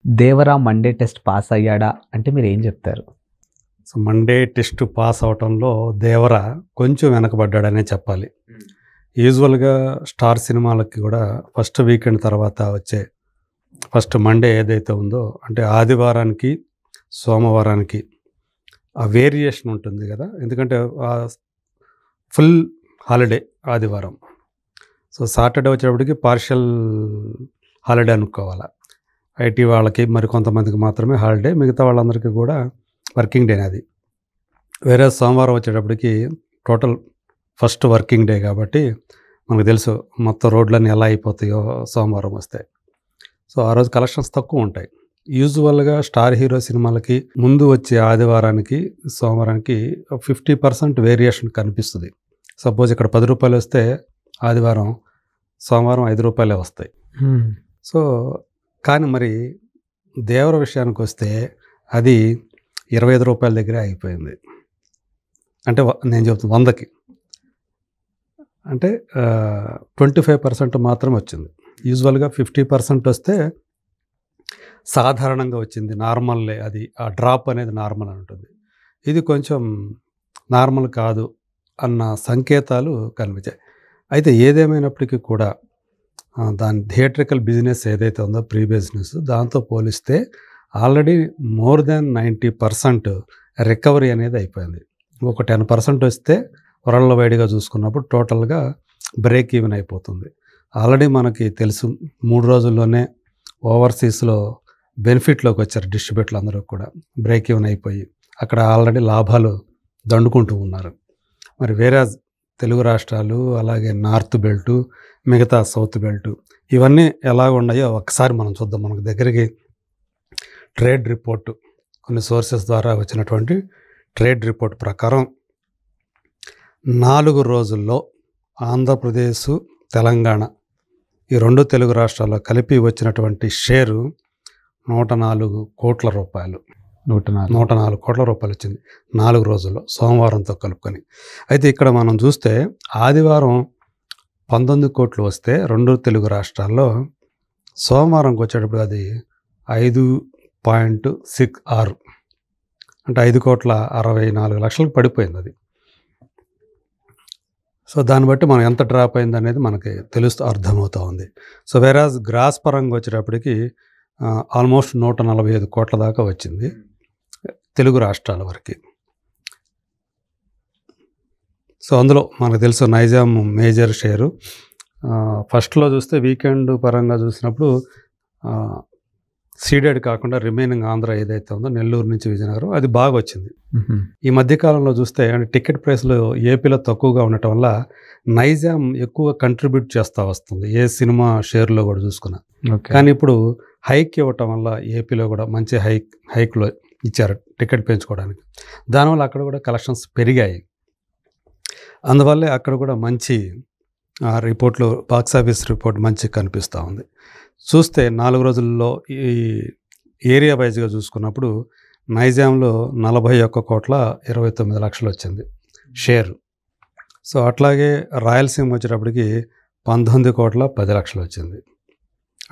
Devara Monday test pass అయ్యాడా అంటే మీరేం చెప్తారు? సో మండే టెస్ట్ పాస్ అవటంలో దేవర కొంచెం వెనకబడ్డాడనే చెప్పాలి. యూజువల్గా స్టార్ సినిమాలకి కూడా ఫస్ట్ వీకెండ్ తర్వాత వచ్చే ఫస్ట్ మండే ఏదైతే ఉందో అంటే ఆదివారానికి సోమవారానికి ఆ వేరియేషన్ ఉంటుంది కదా. ఎందుకంటే ఫుల్ హాలిడే ఆదివారం. సో సాటర్డే వచ్చేటప్పటికి పార్షియల్ హాలిడే అనుకోవాలి. ఐటీ వాళ్ళకి మరి కొంతమందికి మాత్రమే హాలిడే, మిగతా వాళ్ళందరికీ కూడా వర్కింగ్ డేనే అది. వేరే సోమవారం వచ్చేటప్పటికి టోటల్ ఫస్ట్ వర్కింగ్ డే కాబట్టి మనకు తెలుసు మొత్తం రోడ్లన్నీ ఎలా అయిపోతాయో సోమవారం వస్తే. సో ఆ రోజు కలెక్షన్స్ తక్కువ ఉంటాయి. యూజువల్గా స్టార్ హీరో సినిమాలకి ముందు వచ్చే ఆదివారానికి సోమవారానికి 50% వేరియేషన్ కనిపిస్తుంది. సపోజ్ ఇక్కడ 10 రూపాయలు వస్తే ఆదివారం సోమవారం 5 రూపాయలే వస్తాయి. సో కానీ మరి దేవర విషయానికి వస్తే అది 25 రూపాయల దగ్గరే అయిపోయింది. అంటే నేను చెప్తాను 100కి అంటే 25% మాత్రమే వచ్చింది. యూజువల్గా 50% వస్తే సాధారణంగా వచ్చింది, నార్మల్లే. అది ఆ డ్రాప్ అనేది నార్మల్ అని ఉంటుంది. ఇది కొంచెం నార్మల్ కాదు అన్న సంకేతాలు కనిపించాయి. అయితే ఏదేమైనప్పటికీ కూడా దాని థియేట్రికల్ బిజినెస్ ఏదైతే ఉందో ప్రీ బిజినెస్ దాంతో పోలిస్తే ఆల్రెడీ మోర్ దాన్ 90% రికవరీ అనేది అయిపోయింది. ఒక 10% వస్తే వరల్డ్ వైడ్గా చూసుకున్నప్పుడు టోటల్గా బ్రేక్ ఈవెన్ అయిపోతుంది. ఆల్రెడీ మనకి తెలుసు 3 రోజుల్లోనే ఓవర్సీస్లో బెనిఫిట్లోకి వచ్చారు డిస్ట్రిబ్యూటర్లు అందరూ కూడా. బ్రేక్ ఈవెన్ అయిపోయి అక్కడ ఆల్రెడీ లాభాలు దండుకుంటూ ఉన్నారు. మరి వేరే తెలుగు రాష్ట్రాలు అలాగే నార్త్ బెల్టు మిగతా సౌత్ బెల్టు ఇవన్నీ ఎలా ఉన్నాయో ఒకసారి మనం చూద్దాం. మనకు దగ్గరికి ట్రేడ్ రిపోర్టు కొన్ని సోర్సెస్ ద్వారా వచ్చినటువంటి ట్రేడ్ రిపోర్ట్ ప్రకారం 4 రోజుల్లో ఆంధ్రప్రదేశ్ తెలంగాణ ఈ 2 తెలుగు రాష్ట్రాల్లో కలిపి వచ్చినటువంటి షేరు 104 కోట్ల రూపాయలు. 104 కోట్ల రూపాయలు వచ్చింది 4 రోజుల్లో సోమవారంతో కలుపుకొని. అయితే ఇక్కడ మనం చూస్తే ఆదివారం 19 కోట్లు వస్తే 2 తెలుగు రాష్ట్రాల్లో సోమవారంకి వచ్చేటప్పుడు అది 5.6 అంటే 5,64,00,000 పడిపోయింది అది. సో దాన్ని బట్టి మనం ఎంత డ్రాప్ అయింది అనేది మనకి అర్థమవుతూ ఉంది. సో వేరాజ్ గ్రాస్ పరంగా వచ్చేటప్పటికి ఆల్మోస్ట్ 145 కోట్ల దాకా వచ్చింది తెలుగు రాష్ట్రాల వరకు. సో అందులో మనకు తెలుసు నైజాం మేజర్ షేరు. ఫస్ట్లో చూస్తే వీకెండ్ పరంగా చూసినప్పుడు సీడెడ్ కాకుండా రిమైనింగ్ ఆంధ్ర ఏదైతే ఉందో నెల్లూరు నుంచి విజయనగరం అది బాగా వచ్చింది. ఈ మధ్యకాలంలో చూస్తే అంటే టికెట్ ప్రైస్లు ఏపీలో తక్కువగా ఉండటం వల్ల నైజాం ఎక్కువ కంట్రిబ్యూట్ చేస్తూ వస్తుంది ఏ సినిమా షేర్లో కూడా చూసుకున్నా. కానీ ఇప్పుడు హైక్ ఇవ్వటం వల్ల ఏపీలో కూడా మంచి హైక్లో ఇచ్చారు టికెట్ పెంచుకోవడానికి. దానివల్ల అక్కడ కూడా కలెక్షన్స్ పెరిగాయి. అందువల్లే అక్కడ కూడా మంచి రిపోర్ట్లు బాక్స్ ఆఫీస్ రిపోర్ట్ మంచి కనిపిస్తూ ఉంది. చూస్తే 4 రోజుల్లో ఈ ఏరియా వైజ్గా చూసుకున్నప్పుడు నైజాంలో 41,29,00,000 వచ్చింది షేరు. సో అట్లాగే రాయలసీమ వచ్చేటప్పటికి 19,10,00,000 వచ్చింది.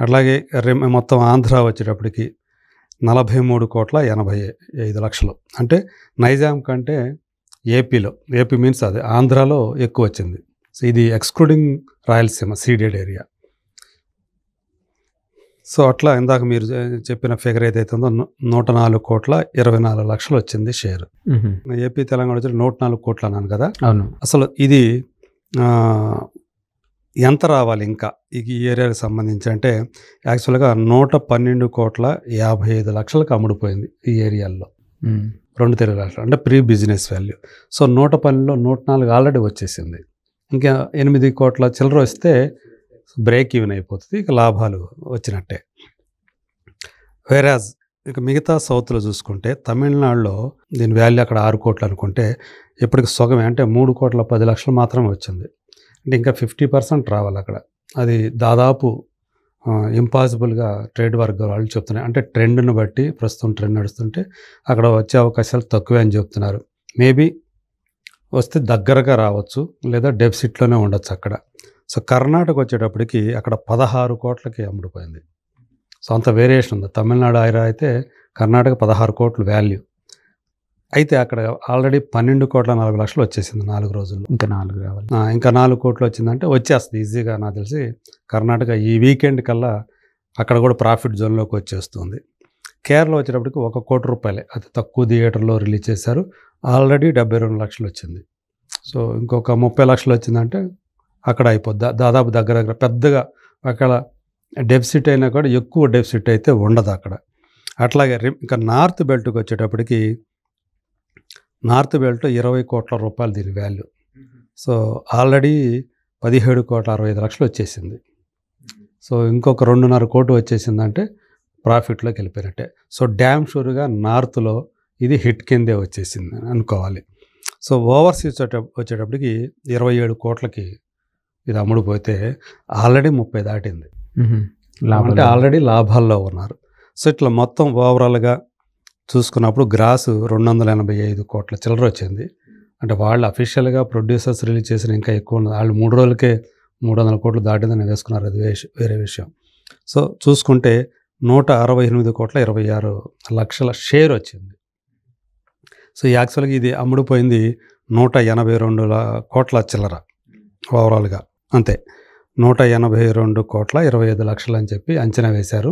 అట్లాగే మొత్తం ఆంధ్ర వచ్చేటప్పటికి 43,85,00,000 అంటే నైజాం కంటే ఏపీ మీన్స్ అది ఆంధ్రాలో ఎక్కువ వచ్చింది. సో ఇది excluding Rayalaseema ceded area. So అట్లా ఇందాక మీరు చెప్పిన ఫిగర్ ఏదైతే ఉందో 104,24,00,000 వచ్చింది షేర్. ఏపీ తెలంగాణ వచ్చి 104 కోట్లు అన్నాను కదా. అవును. అసలు ఇది ఎంత రావాలి ఇంకా ఈ ఏరియాకి సంబంధించి అంటే యాక్చువల్గా 112,55,00,000 అమ్ముడుపోయింది ఈ ఏరియాల్లో 2 తెలుగు రాష్ట్రాలు అంటే ప్రీ బిజినెస్ వాల్యూ. సో 112లో 104 ఆల్రెడీ వచ్చేసింది. ఇంకా 8 కోట్ల చిల్లర వస్తే బ్రేక్ ఈవెన్ అయిపోతుంది, ఇక లాభాలు వచ్చినట్టే. వేరాజ్ ఇక మిగతా సౌత్లో చూసుకుంటే తమిళనాడులో దీని వాల్యూ అక్కడ 6 కోట్లు అనుకుంటే ఇప్పటికి సగమే అంటే 3,10,00,000 మాత్రమే వచ్చింది. అంటే ఇంకా 50% రావాలి అక్కడ. అది దాదాపు ఇంపాసిబుల్గా ట్రేడ్ వర్గాల వాళ్ళు చెప్తున్నారు. అంటే ట్రెండ్ను బట్టి ప్రస్తుతం ట్రెండ్ నడుస్తుంటే అక్కడ వచ్చే అవకాశాలు తక్కువే అని చెప్తున్నారు. మేబీ వస్తే దగ్గరగా రావచ్చు లేదా డెఫిసిట్లోనే ఉండొచ్చు అక్కడ. సో కర్ణాటక వచ్చేటప్పటికి అక్కడ 16 కోట్లకి అమ్ముడుపోయింది. సో అంత వేరియేషన్ ఉంది. తమిళనాడు అయితే కర్ణాటక 16 కోట్లు వాల్యూ. అయితే అక్కడ ఆల్రెడీ 12,04,00,000 వచ్చేసింది 4 రోజుల్లో. ఇంకా 4 రావాలి. ఇంకా 4 కోట్లు వచ్చిందంటే వచ్చేస్తుంది ఈజీగా. నాకు తెలిసి కర్ణాటక ఈ వీకెండ్ కల్లా అక్కడ కూడా ప్రాఫిట్ జోన్లోకి వచ్చేస్తుంది. కేరళ వచ్చేటప్పటికి 1 కోటి రూపాయలే అతి తక్కువ థియేటర్లో రిలీజ్ చేశారు. ఆల్రెడీ 72 లక్షలు వచ్చింది. సో ఇంకొక 30 లక్షలు వచ్చిందంటే అక్కడ అయిపోద్ది. దాదాపు దగ్గర దగ్గర పెద్దగా అక్కడ డెఫిసిట్ అయినా కూడా ఎక్కువ డెఫిసిట్ అయితే ఉండదు అక్కడ. అట్లాగే ఇంకా నార్త్ బెల్ట్కి వచ్చేటప్పటికి నార్త్ బెల్ట్ 20 కోట్ల రూపాయలు దీని వాల్యూ. సో ఆల్రెడీ 17,65,00,000 వచ్చేసింది. సో ఇంకొక 2.5 కోట్లు వచ్చేసిందంటే ప్రాఫిట్లోకి వెళ్ళిపోయినట్టే. సో డ్యామ్ షూర్గా నార్త్లో ఇది హిట్ కిందే వచ్చేసింది అనుకోవాలి. సో ఓవర్సీస్ వచ్చేటప్పటికి 27 కోట్లకి ఇది అమ్ముడుపోతే ఆల్రెడీ 30 దాటింది. అంటే ఆల్రెడీ లాభాల్లో ఉన్నారు. సో ఇట్లా మొత్తం ఓవరాల్గా చూసుకున్నప్పుడు గ్రాసు 285 కోట్ల చిల్లర వచ్చింది. అంటే వాళ్ళు అఫీషియల్గా ప్రొడ్యూసర్స్ రిలీజ్ చేసిన ఇంకా ఎక్కువ ఉన్నది. వాళ్ళు 3 రోజులకే 300 కోట్లు దాటిందని వేసుకున్నారు. అది వేరే విషయం. సో చూసుకుంటే 168,26,00,000 షేర్ వచ్చింది. సో యాక్చువల్గా ఇది అమ్ముడుపోయింది 182 కోట్ల చిల్లర ఓవరాల్గా. అంతే 182,25,00,000 అని చెప్పి అంచనా వేశారు.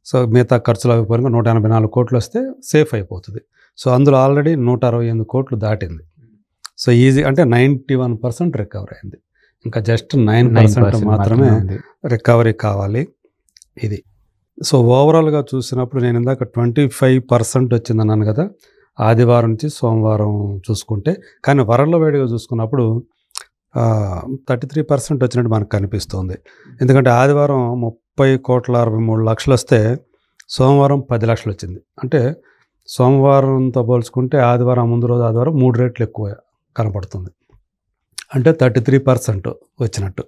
సో మిగతా ఖర్చులు అయిపోయిన 184 కోట్లు వస్తే సేఫ్ అయిపోతుంది. సో అందులో ఆల్రెడీ 168 కోట్లు దాటింది. సో ఈజీ అంటే 91% రికవరీ అయింది. ఇంకా జస్ట్ 9% మాత్రమే రికవరీ కావాలి ఇది. సో ఓవరాల్గా చూసినప్పుడు నేను ఇందాక 25% వచ్చిందన్నాను కదా ఆదివారం నుంచి సోమవారం చూసుకుంటే. కానీ వరల్డ్ వైడ్గా చూసుకున్నప్పుడు 33% వచ్చినట్టు మనకు కనిపిస్తుంది. ఎందుకంటే ఆదివారం 30,63,00,000 వస్తే సోమవారం 10 లక్షలు వచ్చింది. అంటే సోమవారంతో పోల్చుకుంటే ఆదివారం ముందు రోజు ఆదివారం 3 రెట్లు ఎక్కువ కనపడుతుంది. అంటే 33% వచ్చినట్టు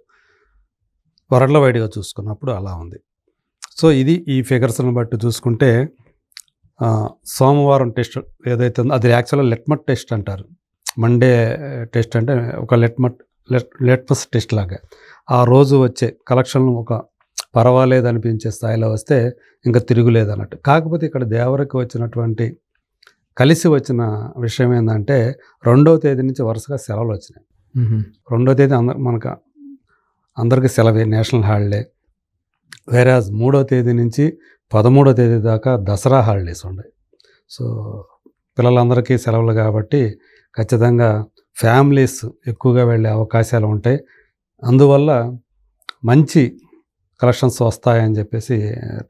వరల్డ్ వైడ్గా చూసుకున్నప్పుడు అలా ఉంది. సో ఇది ఈ ఫిగర్స్ని బట్టి చూసుకుంటే సోమవారం టెస్ట్ ఏదైతే ఉందో అది యాక్చువల్గా లెట్మట్ టెస్ట్ అంటారు. మండే టెస్ట్ అంటే ఒక లెట్మస్ టెస్ట్ లాగా. ఆ రోజు వచ్చే కలెక్షన్లు ఒక పర్వాలేదు అనిపించే స్థాయిలో వస్తే ఇంకా తిరుగులేదు అన్నట్టు. కాకపోతే ఇక్కడ దేవరికి వచ్చినటువంటి కలిసి వచ్చిన విషయం ఏంటంటే 2వ తేదీ నుంచి వరుసగా సెలవులు వచ్చినాయి. 2వ తేదీ మనకు అందరికీ సెలవే, నేషనల్ హాలిడే. వేరాజ్ 3వ తేదీ నుంచి 13వ తేదీ దాకా దసరా హాలిడేస్ ఉన్నాయి. సో పిల్లలందరికీ సెలవులు కాబట్టి ఖచ్చితంగా ఫ్యామిలీస్ ఎక్కువగా వెళ్ళే అవకాశాలు ఉంటాయి. అందువల్ల మంచి కలెక్షన్స్ వస్తాయని చెప్పేసి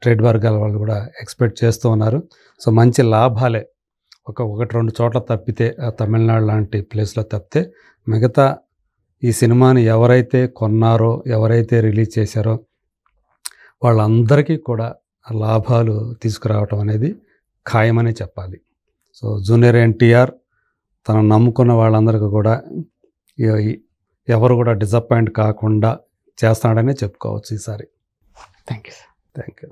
ట్రేడ్ వర్గాల వాళ్ళు కూడా ఎక్స్పెక్ట్ చేస్తూ ఉన్నారు. సో మంచి లాభాలే. 1-2 చోట్ల తప్పితే తమిళనాడు లాంటి ప్లేస్లో తప్పితే మిగతా ఈ సినిమాని ఎవరైతే కొన్నారో ఎవరైతే రిలీజ్ చేశారో వాళ్ళందరికీ కూడా లాభాలు తీసుకురావటం అనేది ఖాయమని చెప్పాలి. సో జూనియర్ ఎన్టీఆర్ తను నమ్ముకున్న వాళ్ళందరికీ కూడా ఎవరు కూడా డిసప్పాయింట్ కాకుండా చేస్తాడనే చెప్పుకోవచ్చు ఈసారి. Thank you. Thank you.